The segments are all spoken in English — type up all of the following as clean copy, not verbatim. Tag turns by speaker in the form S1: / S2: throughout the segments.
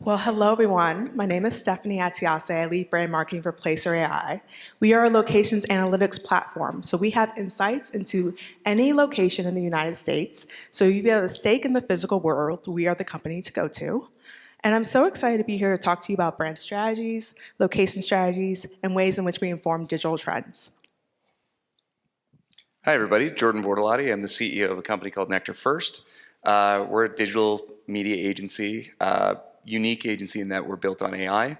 S1: Well, hello everyone. My name is Stephanie Atiase. I lead brand marketing for Placer.ai. We are a locations analytics platform, so we have insights into any location in the United States. So if you have a stake in the physical world, we are the company to go to. And I'm so excited to be here to talk to you about brand strategies, location strategies, and ways in which we inform digital trends.
S2: Hi, everybody. Jordan Bortolotti. I'm the CEO of a company called Nectar First. We're a digital media agency, unique agency in that we're built on AI.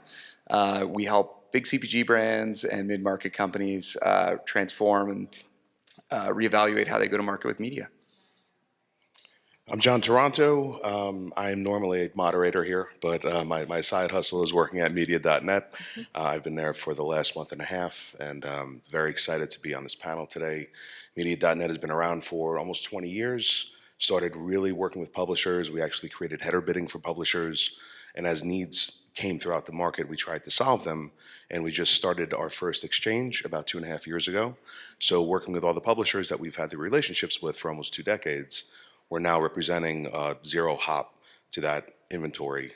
S2: We help big CPG brands and mid-market companies transform and reevaluate how they go to market with media.
S3: I'm John Taranto. I'm normally a moderator here, but my side hustle is working at media.net. I've been there for the last month and a half, and very excited to be on this panel today. Media.net has been around for almost 20 years. Started really working with publishers. We actually created header bidding for publishers, and as needs came throughout the market, we tried to solve them, and we just started our first exchange about 2.5 years ago. So working with all the publishers that we've had the relationships with for almost 2 decades, we're now representing zero hop to that inventory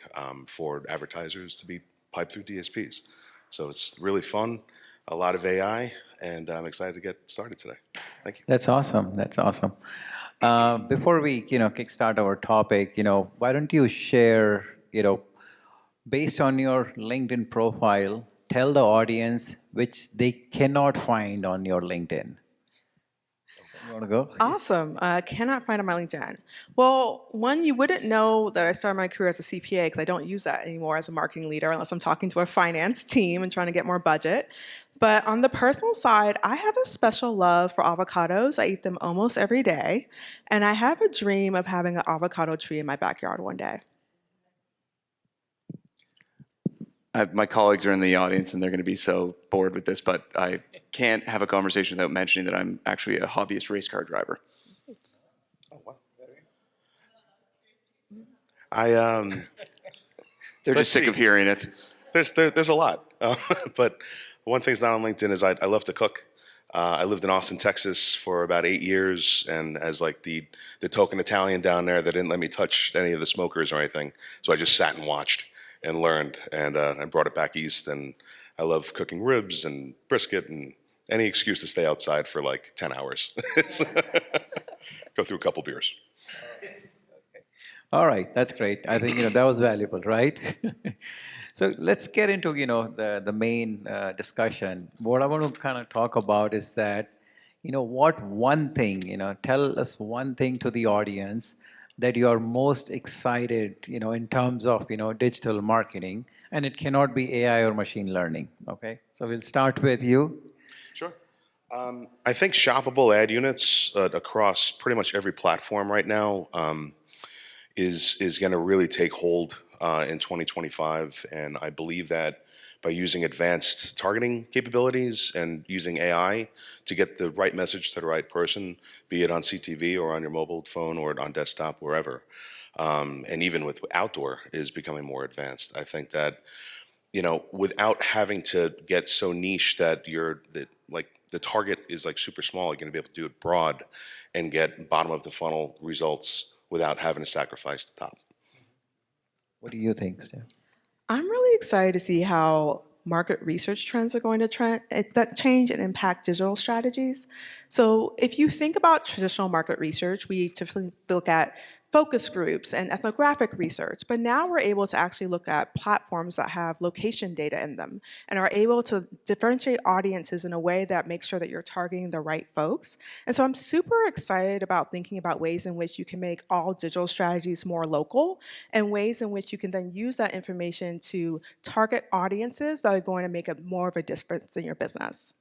S3: for advertisers to be piped through DSPs. So it's really fun, a lot of AI, and I'm excited to get started today. Thank you.
S4: That's awesome. That's awesome. Before we, kickstart our topic, why don't you share, based on your LinkedIn profile, tell the audience which they cannot find on your LinkedIn. You want to go?
S1: Awesome. Cannot find on my LinkedIn. Well, one, you wouldn't know that I started my career as a CPA because I don't use that anymore as a marketing leader unless I'm talking to a finance team and trying to get more budget. But on the personal side, I have a special love for avocados. I eat them almost every day. And I have a dream of having an avocado tree in my backyard one day.
S2: My colleagues are in the audience and they're going to be so bored with this, but I can't have a conversation without mentioning that I'm actually a hobbyist race car driver.
S3: Oh, wow.
S2: They're just sick of hearing it.
S3: There's a lot. But one thing's not on LinkedIn is I love to cook. I lived in Austin, Texas for about 8 years, and as like the token Italian down there, they didn't let me touch any of the smokers or anything. So I just sat and watched and learned, and I brought it back east, and I love cooking ribs and brisket and any excuse to stay outside for like 10 hours. Go through a couple beers.
S4: All right, that's great. I think that was valuable, right? So let's get into the main discussion. What I want to kind of talk about is that what one thing tell us one thing to the audience that you are most excited in terms of digital marketing, and it cannot be AI or machine learning. Okay, so we'll start with you.
S3: Sure. I think shoppable ad units across pretty much every platform right now is going to really take hold in 2025, and I believe that by using advanced targeting capabilities and using AI to get the right message to the right person, be it on CTV or on your mobile phone or on desktop, wherever, and even with outdoor is becoming more advanced. I think that without having to get so niche that the target is like super small, you're going to be able to do it broad and get bottom of the funnel results without having to sacrifice the top.
S4: What do you think, Steph?
S1: I'm really excited to see how market research trends are going to change and impact digital strategies. So if you think about traditional market research, we typically look at focus groups and ethnographic research, but now we're able to actually look at platforms that have location data in them and are able to differentiate audiences in a way that makes sure that you're targeting the right folks. And so I'm super excited about thinking about ways in which you can make all digital strategies more local and ways in which you can then use that information to target audiences that are going to make more of a difference in your business.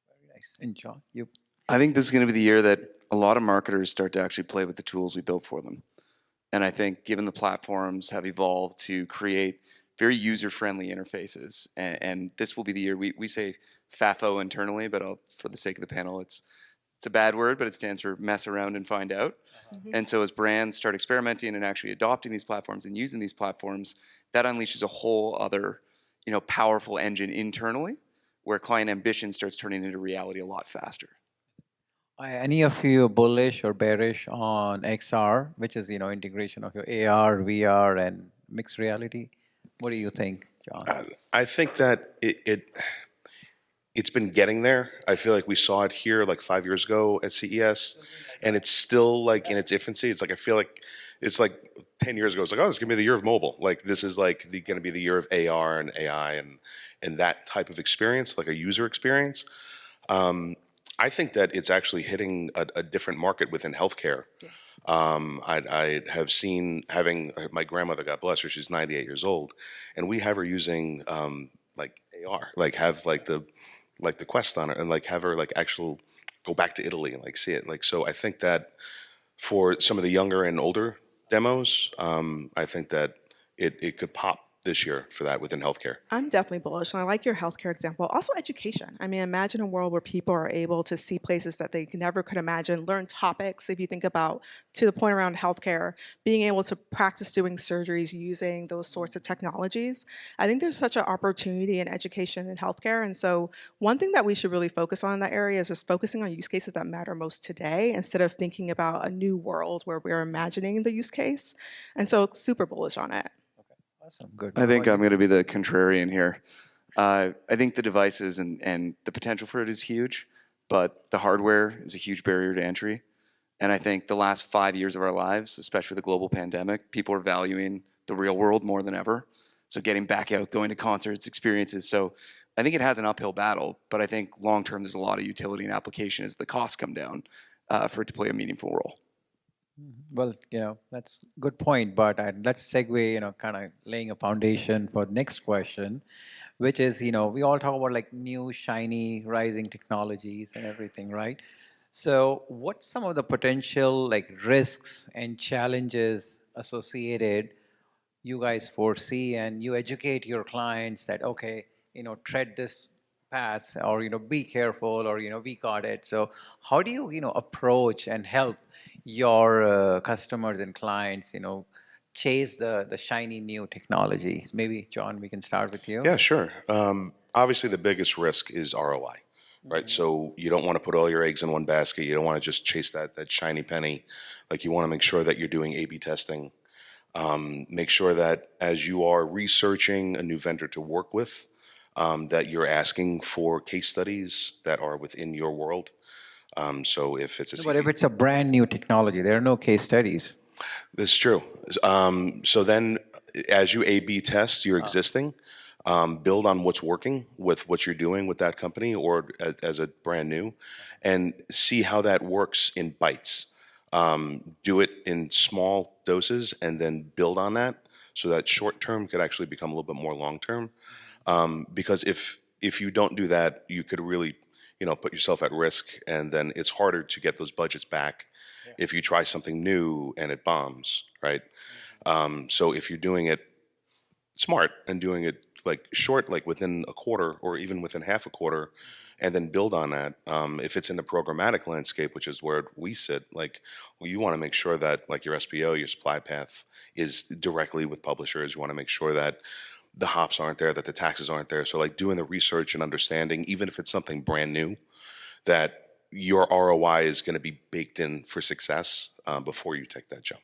S4: Very nice. And John, you?
S2: I think this is going to be the year that a lot of marketers start to actually play with the tools we built for them. And I think given the platforms have evolved to create very user-friendly interfaces, and this will be the year, we say FAFO internally, but for the sake of the panel, it's a bad word, but it stands for mess around and find out. And so as brands start experimenting and actually adopting these platforms and using these platforms, that unleashes a whole other powerful engine internally where client ambition starts turning into reality a lot faster.
S4: Any of you bullish or bearish on XR, which is integration of your AR, VR, and mixed reality? What do you think, John?
S3: I think that it's been getting there. I feel like we saw it here like 5 years ago at CES, and it's still like in its infancy. It's like I feel like it's like 10 years ago. It's like, oh, this is gonna be the year of mobile. Like this is like gonna be the year of AR and AI and that type of experience, like a user experience. I think that it's actually hitting a different market within healthcare. I have seen having my grandmother, God bless her, she's 98 years old, and we have her using like AR, like have like the Quest on it, and like have her like actual go back to Italy and like see it. Like so, I think that for some of the younger and older demos, I think that it could pop this year for that within healthcare.
S1: I'm definitely bullish, and I like your healthcare example. Also, education. I mean, imagine a world where people are able to see places that they never could imagine, learn topics. If you think about to the point around healthcare, being able to practice doing surgeries using those sorts of technologies, I think there's such an opportunity in education and healthcare. And so, one thing that we should really focus on in that area is just focusing on use cases that matter most today, instead of thinking about a new world where we're imagining the use case. And so, super bullish on it.
S4: Awesome, good.
S2: I think I'm going to be the contrarian here. I think the devices and the potential for it is huge, but the hardware is a huge barrier to entry. And I think the last 5 years of our lives, especially with the global pandemic, people are valuing the real world more than ever. So getting back out, going to concerts, experiences. So I think it has an uphill battle, but I think long term there's a lot of utility and application as the costs come down for it to play a meaningful role.
S4: Well, that's a good point, but let's segue, kind of laying a foundation for the next question, which is, we all talk about like new, shiny, rising technologies and everything, right? So what's some of the potential like risks and challenges associated you guys foresee, and you educate your clients that, okay, tread this path, or, be careful, or, we got it. So how do you, approach and help your customers and clients, chase the shiny new technology? Maybe, John, we can start with you.
S3: Yeah, sure. Obviously, the biggest risk is ROI, right? So you don't want to put all your eggs in one basket. You don't want to just chase that shiny penny. Like you want to make sure that you're doing A/B testing. Make sure that as you are researching a new vendor to work with, that you're asking for case studies that are within your world. So if it's a
S4: But if it's a brand new technology, there are no case studies.
S3: This is true. So then, as you A/B test your existing, build on what's working with what you're doing with that company or as a brand new, and see how that works in bites. Do it in small doses and then build on that, so that short term could actually become a little bit more long term. Because if you don't do that, you could really put yourself at risk, and then it's harder to get those budgets back if you try something new and it bombs, right? So if you're doing it smart and doing it like short, like within a quarter or even within half a quarter, and then build on that. If it's in the programmatic landscape, which is where we sit, like you want to make sure that like your SPO, your supply path is directly with publishers. You want to make sure that the hops aren't there, that the taxes aren't there. So like doing the research and understanding, even if it's something brand new, that your ROI is going to be baked in for success before you take that jump.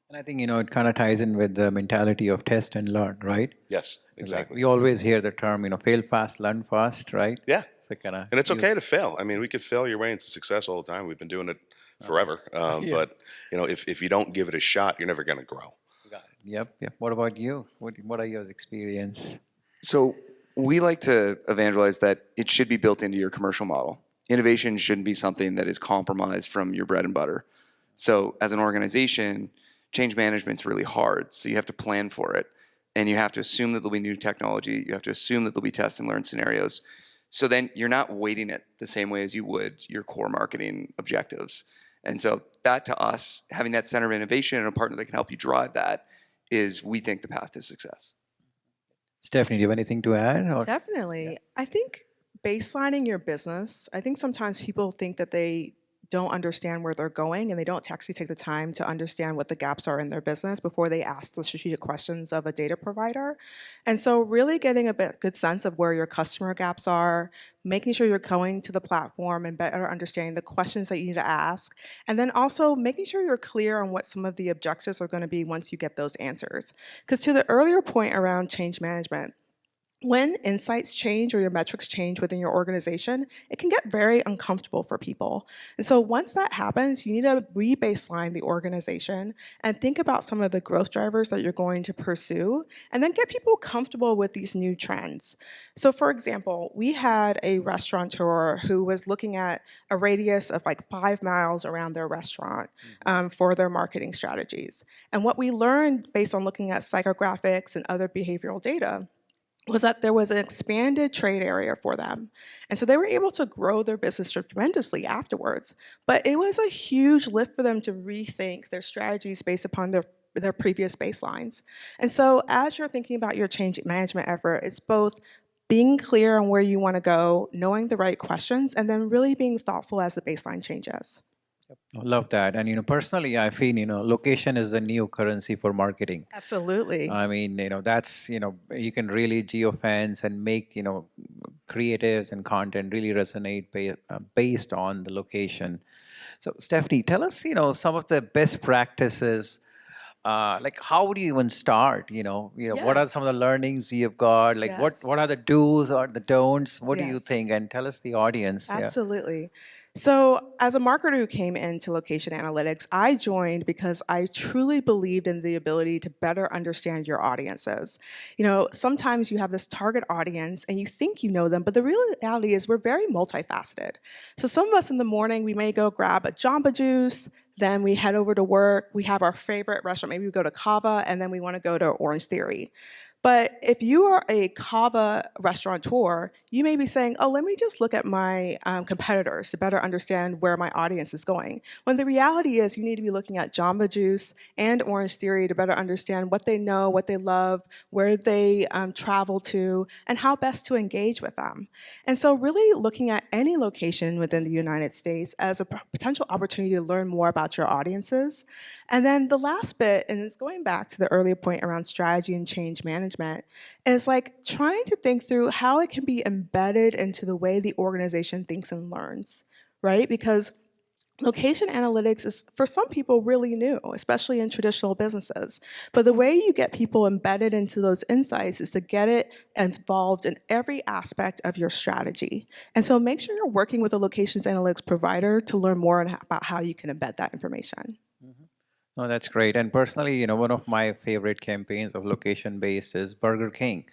S4: And I think, it kind of ties in with the mentality of test and learn, right?
S3: Yes,
S4: Like
S3: exactly.
S4: we always hear the term, fail fast, learn fast, right?
S3: Yeah.
S4: So kind of.
S3: And it's okay to fail. I mean, we could fail your way into success all the time. We've been doing it forever.
S4: Yeah.
S3: But if you don't give it a shot, you're never going to grow.
S4: Got it. Yep. What about you? What are your experience?
S2: So we like to evangelize that it should be built into your commercial model. Innovation shouldn't be something that is compromised from your bread and butter. So as an organization, change management's really hard. So you have to plan for it. And you have to assume that there'll be new technology. You have to assume that there'll be test and learn scenarios. So then you're not weighting it the same way as you would your core marketing objectives. And so that, to us, having that center of innovation and a partner that can help you drive that is, we think, the path to success.
S4: Stephanie, do you have anything to add? Or?
S1: Definitely. I think baselining your business, I think sometimes people think that they don't understand where they're going and they don't actually take the time to understand what the gaps are in their business before they ask the strategic questions of a data provider. And so really getting a good sense of where your customer gaps are, making sure you're going to the platform and better understanding the questions that you need to ask, and then also making sure you're clear on what some of the objectives are going to be once you get those answers. Because to the earlier point around change management, when insights change or your metrics change within your organization, it can get very uncomfortable for people. And so once that happens, you need to re-baseline the organization and think about some of the growth drivers that you're going to pursue, and then get people comfortable with these new trends. So for example, we had a restaurateur who was looking at a radius of like 5 miles around their restaurant for their marketing strategies. And what we learned based on looking at psychographics and other behavioral data was that there was an expanded trade area for them. And so they were able to grow their business tremendously afterwards. But it was a huge lift for them to rethink their strategies based upon their previous baselines. And so as you're thinking about your change management effort, it's both being clear on where you want to go, knowing the right questions, and then really being thoughtful as the baseline changes.
S4: I love that. And, personally, I feel, location is the new currency for marketing.
S1: Absolutely.
S4: I mean, that's, you can really geofence and make, creatives and content really resonate based on the location. So, Stephanie, tell us, some of the best practices. Like, how do you even start? What are
S1: Yes.
S4: some of the learnings you've got? Like,
S1: Yes.
S4: what are the do's or the don'ts? What do you
S1: Yes.
S4: think? And tell us the audience. Yeah.
S1: Absolutely. So, as a marketer who came into location analytics, I joined because I truly believed in the ability to better understand your audiences. Sometimes you have this target audience and you think you know them, but the reality is we're very multifaceted. So, some of us in the morning, we may go grab a Jamba Juice, then we head over to work, we have our favorite restaurant, maybe we go to Kava, and then we want to go to Orange Theory. But if you are a Kava restaurateur, you may be saying, oh, let me just look at my competitors to better understand where my audience is going. When the reality is you need to be looking at Jamba Juice and Orange Theory to better understand what they know, what they love, where they travel to, and how best to engage with them. And so really looking at any location within the United States as a potential opportunity to learn more about your audiences. And then the last bit, and it's going back to the earlier point around strategy and change management, is like trying to think through how it can be embedded into the way the organization thinks and learns, right? Because location analytics is, for some people, really new, especially in traditional businesses. But the way you get people embedded into those insights is to get it involved in every aspect of your strategy. And so make sure you're working with a locations analytics provider to learn more about how you can embed that information.
S4: No, that's great. And personally, one of my favorite campaigns of location-based is Burger King.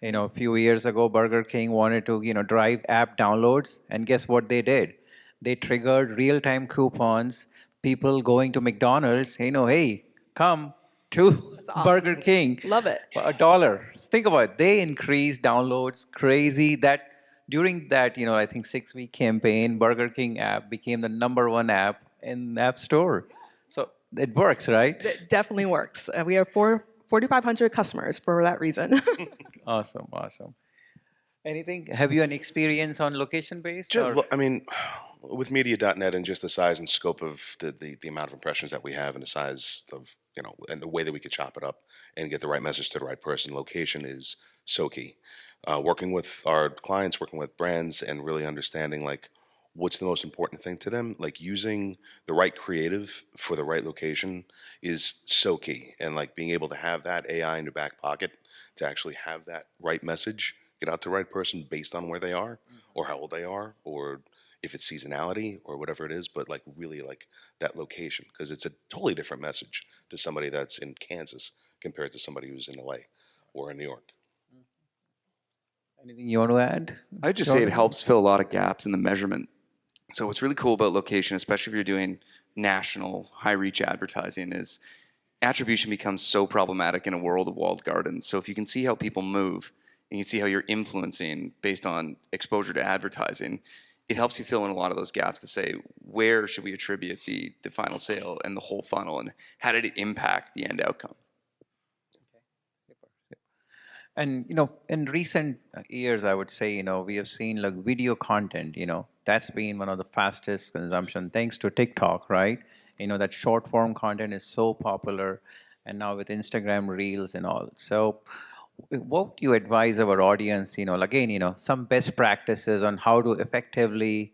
S4: A few years ago, Burger King wanted to, drive app downloads, and guess what they did? They triggered real-time coupons, people going to McDonald's, hey, come to
S1: That's awesome.
S4: Burger King.
S1: Love it.
S4: For $1. Think about it. They increased downloads crazy. That during that, I think 6-week campaign, Burger King app became the #1 app in the App Store. So it works, right?
S1: It definitely works. We have 4,500 customers for that reason.
S4: Awesome. Anything? Have you an experience on location-based?
S3: I mean, with media.net and just the size and scope of the amount of impressions that we have and the size of, and the way that we could chop it up and get the right message to the right person, location is so key. Working with our clients, working with brands, and really understanding like what's the most important thing to them, like using the right creative for the right location is so key. And like being able to have that AI in your back pocket to actually have that right message get out to the right person based on where they are or how old they are or if it's seasonality or whatever it is, but like really like that location, because it's a totally different message to somebody that's in Kansas compared to somebody who's in LA or in New York.
S4: Anything you want to add?
S2: I'd just say it helps fill a lot of gaps in the measurement. So what's really cool about location, especially if you're doing national high-reach advertising, is attribution becomes so problematic in a world of walled gardens. So if you can see how people move and you can see how you're influencing based on exposure to advertising, it helps you fill in a lot of those gaps to say, where should we attribute the final sale and the whole funnel, and how did it impact the end outcome?
S4: And in recent years, I would say, we have seen like video content, that's been one of the fastest consumption thanks to TikTok, right? That short form content is so popular, and now with Instagram Reels and all. So, what would you advise our audience, again, some best practices on how to effectively,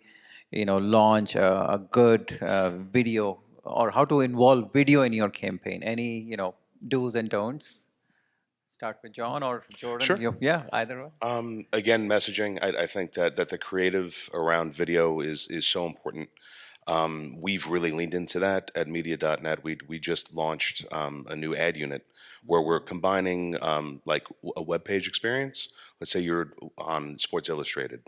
S4: launch a good video, or how to involve video in your campaign? Any, do's and don'ts? Start with John or Jordan.
S3: Sure.
S4: Yeah, either one.
S3: Again, messaging. I think that the creative around video is so important. We've really leaned into that at media.net. We just launched a new ad unit where we're combining like a web page experience. Let's say you're on Sports Illustrated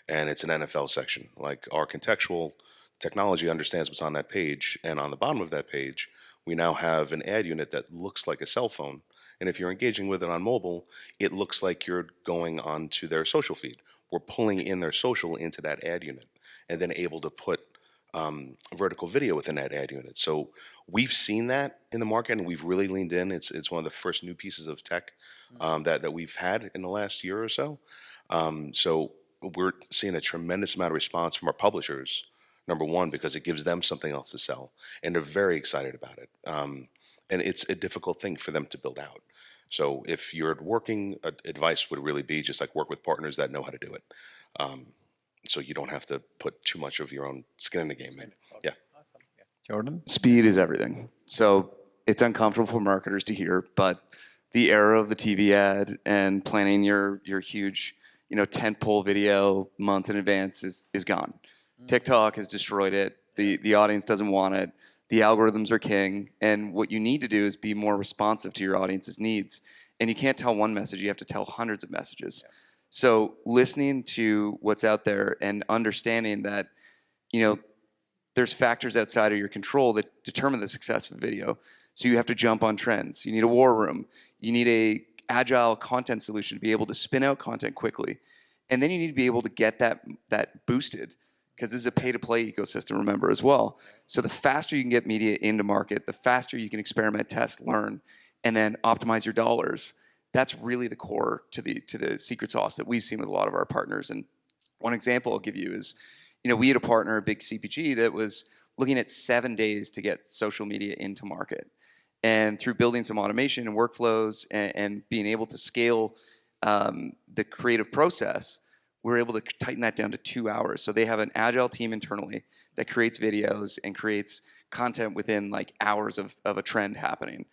S3: and it's an NFL section. Like our contextual technology understands what's on that page, and on the bottom of that page, we now have an ad unit that looks like a cell phone. And if you're engaging with it on mobile, it looks like you're going onto their social feed. We're pulling in their social into that ad unit and then able to put vertical video within that ad unit. So we've seen that in the market, and we've really leaned in. It's one of the first new pieces of tech that we've had in the last year or so. So we're seeing a tremendous amount of response from our publishers. Number one, because it gives them something else to sell, and they're very excited about it. And it's a difficult thing for them to build out. So if you're working, advice would really be just like work with partners that know how to do it. So you don't have to put too much of your own skin in the game. Yeah.
S4: Awesome. Yeah. Jordan?
S2: Speed is everything. So it's uncomfortable for marketers to hear, but the era of the TV ad and planning your huge, tentpole video months in advance is gone. TikTok has destroyed it. The audience doesn't want it. The algorithms are king, and what you need to do is be more responsive to your audience's needs. And you can't tell one message; you have to tell hundreds of messages. Yeah. So listening to what's out there and understanding that, there's factors outside of your control that determine the success of a video. So you have to jump on trends. You need a war room. You need a agile content solution to be able to spin out content quickly, and then you need to be able to get that boosted. Because this is a pay-to-play ecosystem, remember, as well. So the faster you can get media into market, the faster you can experiment, test, learn, and then optimize your dollars. That's really the core to the secret sauce that we've seen with a lot of our partners. And one example I'll give you is, we had a partner, a big CPG, that was looking at 7 days to get social media into market. And through building some automation and workflows and being able to scale the creative process, we're able to tighten that down to 2 hours. So they have an agile team internally that creates videos and creates content within like hours of a trend happening.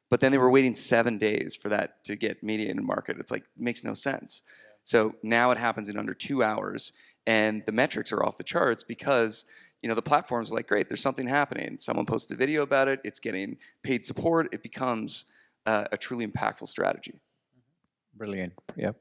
S2: But then they were waiting 7 days for that to get media into market. It's like, it makes no sense. Yeah. So now it happens in under 2 hours, and the metrics are off the charts because the platform's like, great, there's something happening. Someone posted a video about it. It's getting paid support. It becomes a truly impactful strategy.
S4: Brilliant. Yep.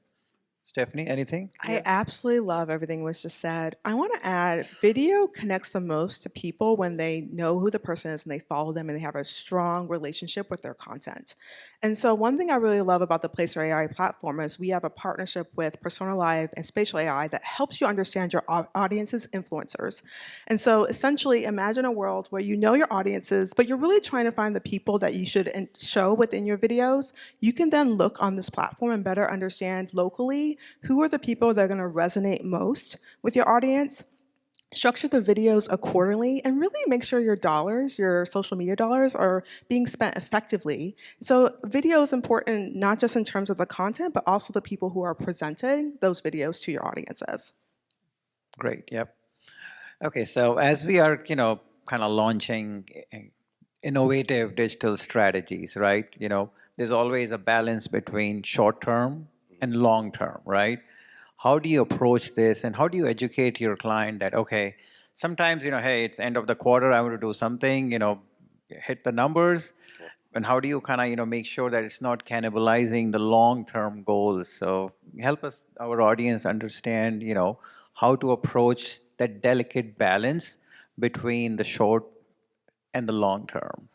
S4: Stephanie, anything?
S1: I absolutely love everything was just said. I want to add, video connects the most to people when they know who the person is and they follow them and they have a strong relationship with their content. And so one thing I really love about the Placer.ai platform is we have a partnership with Persona Live and Spatial AI that helps you understand your audience's influencers. And so essentially imagine a world where you know your audiences, but you're really trying to find the people that you should show within your videos. You can then look on this platform and better understand locally who are the people that are going to resonate most with your audience, structure the videos accordingly, and really make sure your dollars, your social media dollars, are being spent effectively. So video is important not just in terms of the content, but also the people who are presenting those videos to your audiences.
S4: Great, yep. Okay, so as we are, kind of launching innovative digital strategies, right? There's always a balance between short-term and long-term, right? How do you approach this, and how do you educate your client that, okay, sometimes, hey, it's end of the quarter, I want to do something, hit the numbers, and how do you kind of, make sure that it's not cannibalizing the long-term goals? So help us, our audience, understand, how to approach that delicate balance between the short and the long term.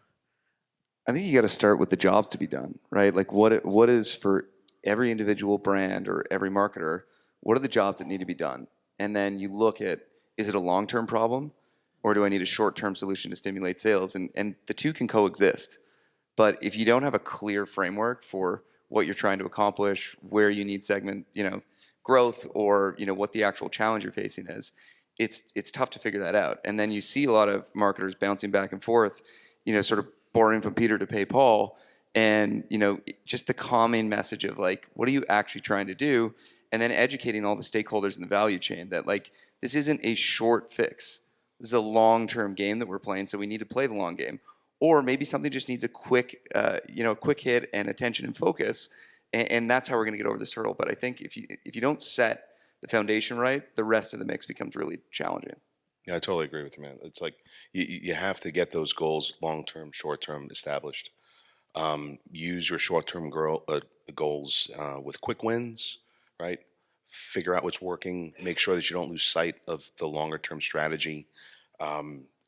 S2: I think you got to start with the jobs to be done, right? Like what is for every individual brand or every marketer, what are the jobs that need to be done? And then you look at, is it a long-term problem, or do I need a short-term solution to stimulate sales? And the two can coexist. But if you don't have a clear framework for what you're trying to accomplish, where you need segment, growth, or what the actual challenge you're facing is, it's tough to figure that out. And then you see a lot of marketers bouncing back and forth, sort of borrowing from Peter to pay Paul, and just the calming message of like, what are you actually trying to do, and then educating all the stakeholders in the value chain that like this isn't a short fix. This is a long-term game that we're playing, so we need to play the long game. Or maybe something just needs a quick, quick hit and attention and focus, and that's how we're going to get over this hurdle. But I think if you don't set the foundation right, the rest of the mix becomes really challenging.
S3: Yeah, I totally agree with you, man. It's like you have to get those goals, long-term, short-term, established. Use your short-term goals with quick wins, right? Figure out what's working. Make sure that you don't lose sight of the longer-term strategy.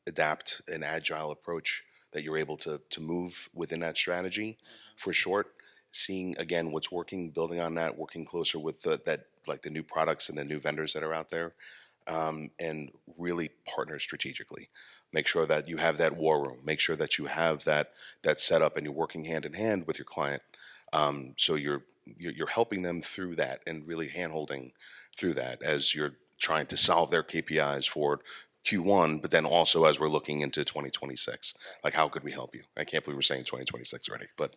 S3: Adapt an agile approach that you're able to move within that strategy for short. Seeing again what's working, building on that, working closer with the new products and the new vendors that are out there, and really partner strategically. Make sure that you have that war room. Make sure that you have that set up and you're working hand in hand with your client. So you're helping them through that and really handholding through that as you're trying to solve their KPIs for Q1, but then also as we're looking into 2026. Like, how could we help you? I can't believe we're saying 2026 already, but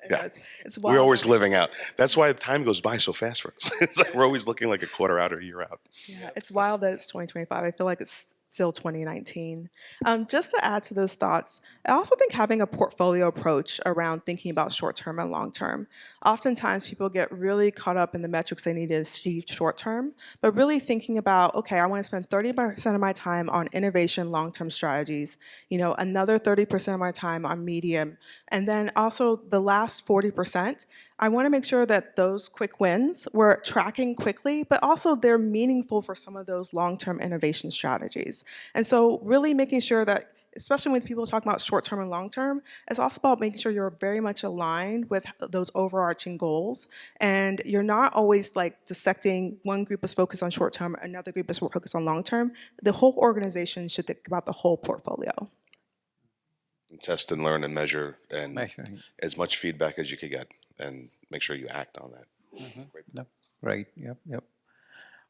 S3: yeah,
S1: It's wild.
S3: we're always living out. That's why time goes by so fast for us. It's like we're always looking like a quarter out or a year out.
S1: Yeah, it's wild that it's 2025. I feel like it's still 2019. Just to add to those thoughts, I also think having a portfolio approach around thinking about short term and long term. Oftentimes, people get really caught up in the metrics they need to achieve short term, but really thinking about, okay, I want to spend 30% of my time on innovation, long term strategies, another 30% of my time on medium, and then also the last 40%. I want to make sure that those quick wins we're tracking quickly, but also they're meaningful for some of those long-term innovation strategies. And so really making sure that, especially when people talk about short-term and long-term, it's also about making sure you're very much aligned with those overarching goals. And you're not always like dissecting one group is focused on short-term, another group is focused on long-term. The whole organization should think about the whole portfolio.
S3: And test and learn and measure and
S4: Measuring.
S3: as much feedback as you could get and make sure you act on that.
S4: Yep. Right. Yep.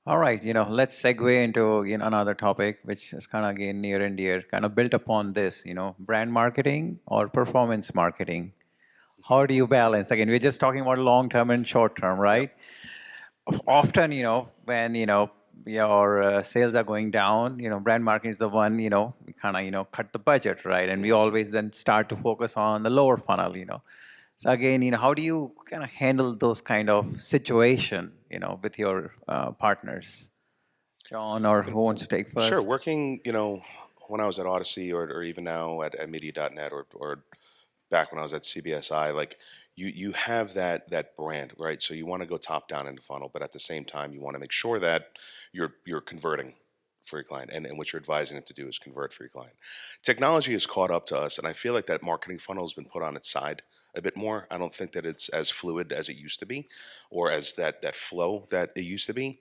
S4: All right. Let's segue into another topic, which is kind of again near and dear, kind of built upon this. Brand marketing or performance marketing. How do you balance? Again, we're just talking about long term and short term, right? Often, when your sales are going down, brand marketing is the one, kind of cut the budget, right? And we always then start to focus on the lower funnel. So again, how do you kind of handle those kind of situation, with your partners? John, or who wants to take first?
S3: Sure. Working, when I was at Odyssey or even now at media.net or back when I was at CBSI, like you have that brand, right? So you want to go top down in the funnel, but at the same time, you want to make sure that you're converting for your client. And what you're advising them to do is convert for your client. Technology has caught up to us, and I feel like that marketing funnel has been put on its side a bit more. I don't think that it's as fluid as it used to be, or as that flow that it used to be,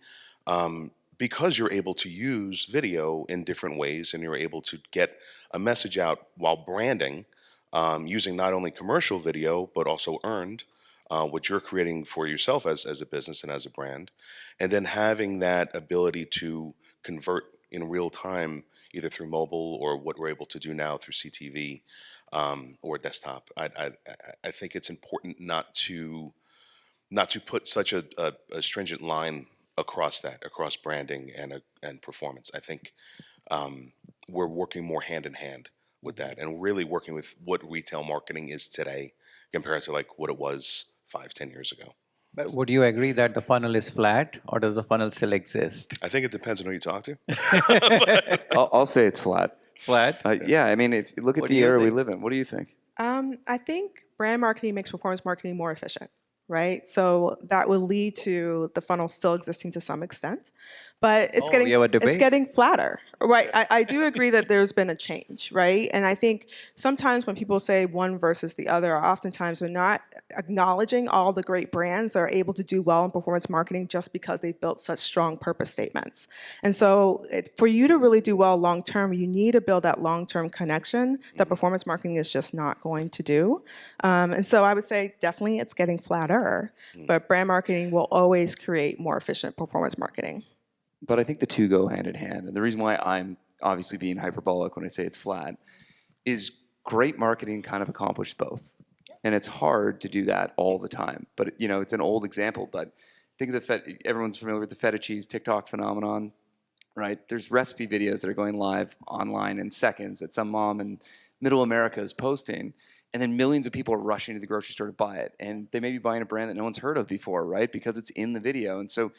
S3: because you're able to use video in different ways, and you're able to get a message out while branding, using not only commercial video but also earned, what you're creating for yourself as a business and as a brand, and then having that ability to convert in real time, either through mobile or what we're able to do now through CTV, or desktop. I think it's important not to put such a stringent line across branding and performance. I think we're working more hand in hand with that, and really working with what retail marketing is today compared to like what it was 5-10 years ago.
S4: But would you agree that the funnel is flat, or does the funnel still exist?
S3: I think it depends on who you talk to.
S2: I'll say it's flat.
S4: Flat?
S2: Yeah, I mean, look at
S4: What do
S2: the
S4: you
S2: era we
S4: think?
S2: live in. What do you think?
S1: I think brand marketing makes performance marketing more efficient, right? So that will lead to the funnel still existing to some extent. but it's
S4: Oh, we have a
S1: it's
S4: debate?
S1: getting flatter, right? I do agree that there's been a change, right? And I think sometimes when people say one versus the other, oftentimes they're not acknowledging all the great brands that are able to do well in performance marketing just because they've built such strong purpose statements. And so for you to really do well long term, you need to build that long term connection that performance marketing is just not going to do. And so I would say definitely it's getting flatter, but brand marketing will always create more efficient performance marketing.
S2: But I think the two go hand in hand. And the reason why I'm obviously being hyperbolic when I say it's flat is great marketing kind of accomplishes both. And it's hard to do that all the time. But, you know, it's an old example, but think of everyone's familiar with the feta cheese TikTok phenomenon, right? There's recipe videos that are going live online in seconds that some mom in middle America is posting. And then millions of people are rushing to the grocery store to buy it. And they may be buying a brand that no one's heard of before, right? Because it's in the video. And so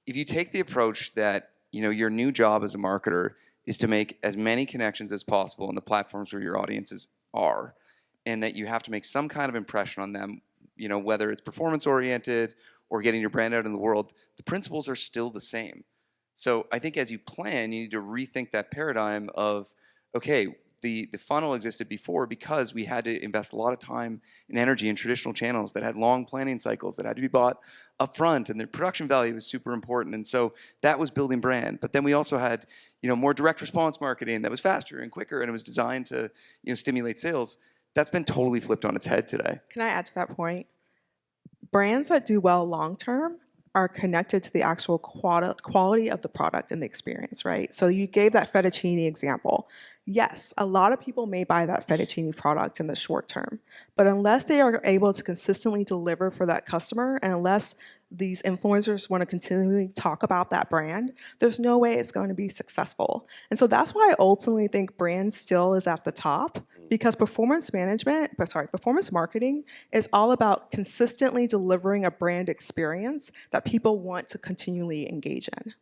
S2: if you take the approach that, you know, your new job as a marketer is to make as many connections as possible on the platforms where your audiences are, and that you have to make some kind of impression on them, you know, whether it's performance oriented or getting your brand out in the world, the principles are still the same. So I think as you plan, you need to rethink that paradigm of, okay, the funnel existed before because we had to invest a lot of time and energy in traditional channels that had long planning cycles that had to be bought up front, and their production value was super important. And so that was building brand. But then we also had, you know, more direct response marketing that was faster and quicker, and it was designed to, you know, stimulate sales. That's been totally flipped on its head today.
S1: Can I add to that point? Brands that do well long term are connected to the actual quality of the product and the experience, right? So you gave that fettuccine example. Yes, a lot of people may buy that fettuccine product in the short term, but unless they are able to consistently deliver for that customer, and unless these influencers want to continually talk about that brand, there's no way it's going to be successful. And so that's why I ultimately think brand still is at the top, because performance marketing is all about consistently delivering a brand experience that people want to continually engage in.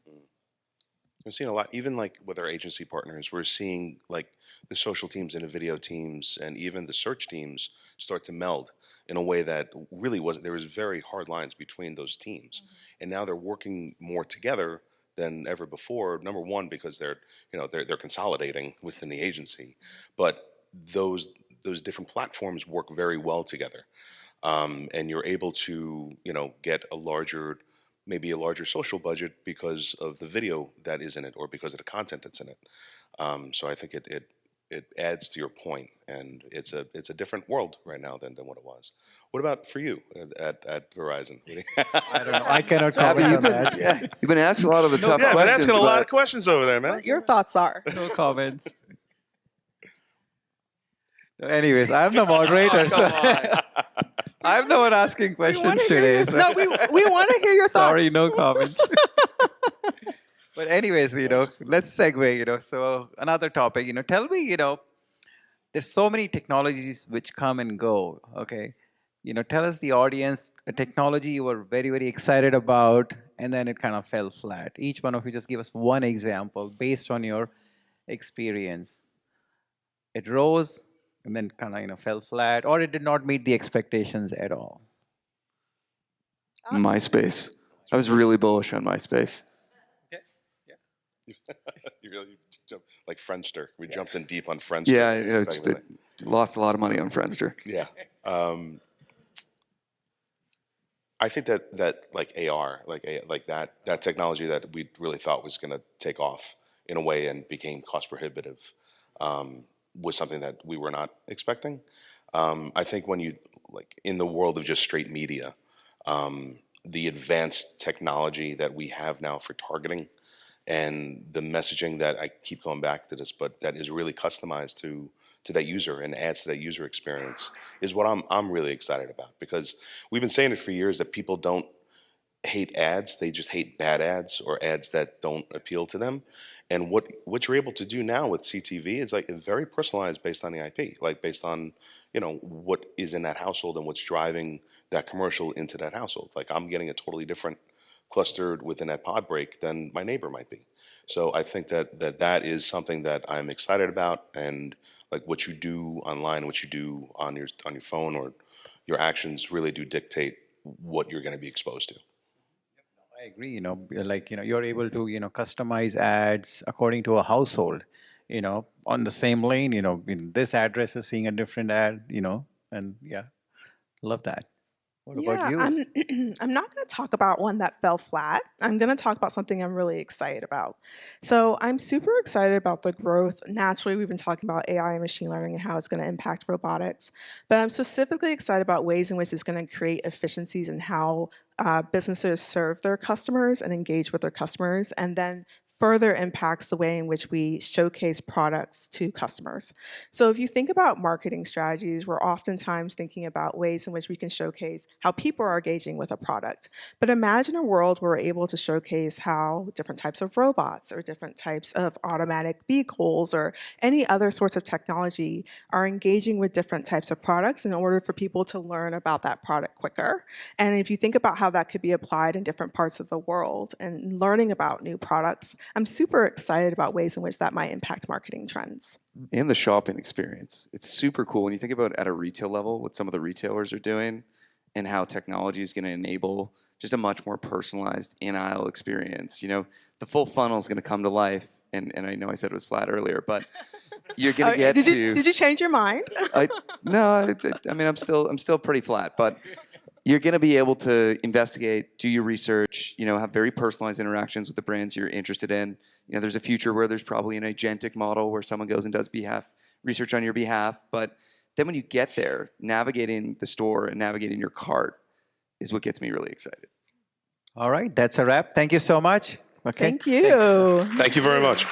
S3: We're seeing a lot, even like with our agency partners, we're seeing like the social teams and the video teams and even the search teams start to meld in a way that really wasn't, there was very hard lines between those teams. And now they're working more together than ever before. Number one, because they're consolidating within the agency, but those different platforms work very well together. And you're able to, get maybe a larger social budget because of the video that is in it or because of the content that's in it. So I think it adds to your point, and it's a different world right now than what it was. What about for you at Verizon?
S4: I don't know. I cannot
S2: Abhi,
S4: comment on that.
S2: you've been asking a lot of the tough
S3: Yeah, I've been
S2: questions.
S3: asking a lot
S2: but-
S3: of questions over there, man.
S1: What your thoughts are?
S4: No comments. Anyways, I'm the moderator, so I'm the one asking questions today. So
S1: No, we want to hear your thoughts.
S4: sorry, no comments. But anyways, let's segue. So another topic. Tell me. There's so many technologies which come and go. Okay, tell us the audience a technology you were very, very excited about, and then it kind of fell flat. Each one of you just give us one example based on your experience. It rose and then kind of fell flat, or it did not meet the expectations at all.
S2: MySpace. I was really bullish on MySpace.
S3: You really jumped, like Friendster. We jumped in deep on Friendster.
S2: Yeah,
S3: back in the day.
S2: lost a lot of money on Friendster.
S3: Yeah. I think that like AR, like that technology that we really thought was going to take off in a way and became cost prohibitive, was something that we were not expecting. I think when you like in the world of just straight media, the advanced technology that we have now for targeting and the messaging that I keep going back to this, but that is really customized to that user and adds to that user experience is what I'm really excited about, because we've been saying it for years that people don't hate ads, they just hate bad ads or ads that don't appeal to them. And what you're able to do now with CTV is like very personalized based on the IP, like based on what is in that household and what's driving that commercial into that household. Like I'm getting a totally different clustered within that pod break than my neighbor might be. So I think that is something that I'm excited about, and like what you do online, what you do on your phone, or your actions really do dictate what you're going to be exposed to.
S4: I I agree. Like, you're able to, customize ads according to a household, on the same lane, this address is seeing a different ad, and yeah, love that. What about
S1: Yeah,
S4: you?
S1: I'm I'm not going to talk about one that fell flat. I'm going to talk about something I'm really excited about. So, I'm super excited about the growth. Naturally, we've been talking about AI and machine learning and how it's going to impact robotics, but I'm specifically excited about ways in which it's going to create efficiencies in how businesses serve their customers and engage with their customers, and then further impacts the way in which we showcase products to customers. So if you think about marketing strategies, we're oftentimes thinking about ways in which we can showcase how people are engaging with a product. But imagine a world where we're able to showcase how different types of robots or different types of automatic vehicles or any other sorts of technology are engaging with different types of products in order for people to learn about that product quicker. And if you think about how that could be applied in different parts of the world and learning about new products, I'm super excited about ways in which that might impact marketing trends.
S2: And the shopping experience. It's super cool when you think about at a retail level what some of the retailers are doing and how technology is going to enable just a much more personalized in-aisle experience. The full funnel is going to come to life. And I know I said it was flat earlier, but you're going to get
S1: did you change your mind?
S2: No, I mean I'm still pretty flat, but you're going to be able to investigate, do your research, have very personalized interactions with the brands you're interested in. There's a future where there's probably an agentic model where someone goes and does research on your behalf. But then when you get there, navigating the store and navigating your cart is what gets me really excited.
S4: All right, that's a wrap. Thank you so much. Okay.
S1: Thank you.
S3: Thank you very much.